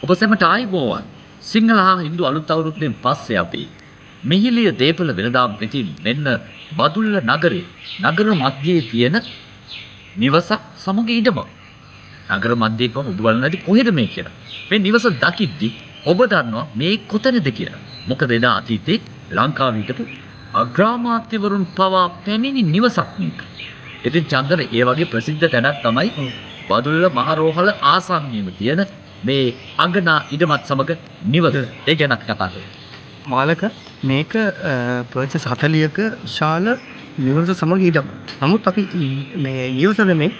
ඔබ සැමට ආයුබෝවන්. සිංහල හා හින්දු අලුත් අවුරුද්දෙන් පස්සේ අපි මිහිලිය දේපළ වෙළඳාම් පිටින් මෙන්න බදුල්ල නගරේ නගර මැදයේ තියෙන නිවසක් සමග ඉඩම. නගර මැදයේ කොහොම ඔබ බලන්නේ කොහෙද මේ කියලා. මේ නිවස දකිද්දි ඔබ දන්නවා මේ කොතැනද කියලා. මොකද එදා අතීතේ ලංකාවේ හිටපු අග්‍රාමාත්‍යවරුන් පවා පැමිණි නිවසක් මේක. ඉතින් චන්දන ඒ වගේ ප්‍රසිද්ධ තැනක් තමයි බදුල්ල මහරෝහල ආසන්නයේම තියෙන මේ අගනා ඉඩමත් සමග නිවස. ඒ ගැන කතා කරමු. මාලක මේක පර්චස් 40ක ශාල නිවස සමග ඉඩම. නමුත් අපි මේ නිවස මේ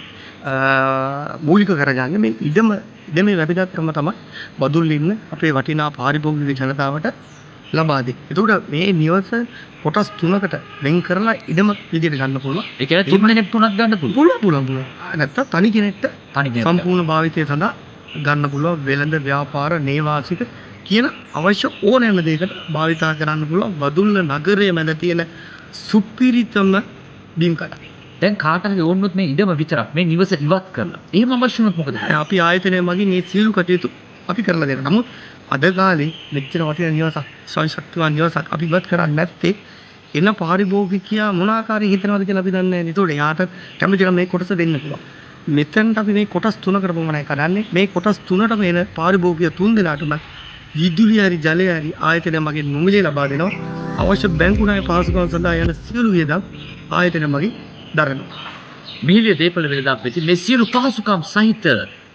මූලික කරගන්නේ මේ ඉඩමේ වැදගත්කම තමයි බදුල්ල ඉන්න අපේ වටිනා පාරිභෝගික ජනතාවට ලබා දෙන්නේ. ඒකට මේ නිවස කොටස් 3කට වෙන් කරලා ඉඩම විදිහට ගන්න පුළුවන්. ඒ කියන්නේ තුන් දෙනෙක් තුනක් ගන්න පුළුවන්. නැත්තම් තනි කෙනෙක්ට සම්පූර්ණ භාවිතය සඳහා ගන්න පුළුවන්. වෙළඳ ව්‍යාපාර නේවාසික කියන අවශ්‍ය ඕනෑම දෙයකට භාවිතා කරන්න පුළුවන්. බදුල්ල නගරයේ මැද තියෙන සුපිරිතම බිම්කඩ. දැන් කාට හරි ඕනොත් මේ ඉඩම විතරක් මේ නිවස ඉවත් කරලා. එහෙම අවශ්‍ය වුණොත් මොකද? අපි ආයතනය මගින් මේ සියලු කටයුතු අපි කරලා දෙනවා. නමුත් අද කාලේ මෙච්චර වටිනා නිවසක් සංසත්තුවා නිවසක් අපි ඉවත් කරන්නේ නැත්තේ එන පාරිභෝගිකයා මොන ආකාරයෙන් හිතනවද කියලා අපි දන්නේ නැහැ. ඒතකොට එයාට කැමති නම් මේ කොටස දෙන්න පුළුවන්. මෙතනට අපි මේ කොටස් 3කට පමණයි කරන්නේ. මේ කොටස් 3ටම එන පාරිභෝගික 3 දෙනාටම විදුලිය හරි ජලය හරි ආයතනය මගින් නොමිලේ ලබා දෙනවා. අවශ්‍ය බැංකු ණය පහසුකම් සඳහා යන සියලු වියදම් ආයතනය මගින් දරනවා. මිහිලිය දේපළ වෙළඳාම් පිටින් මේ සියලු පහසුකම් සහිත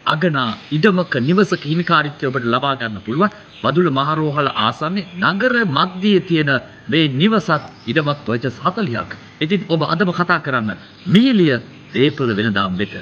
අගනා ඉඩමක නිවසක හිමිකාරීත්වය ඔබට ලබා ගන්න පුළුවන්. බදුල්ල මහරෝහල ආසන්නයේ නගර මැදයේ තියෙන මේ නිවසත් ඉඩමක් පර්චස් 40ක්. ඉතින් ඔබ අදම කතා කරන්න මිහිලිය දේපළ වෙළඳාම් වෙත.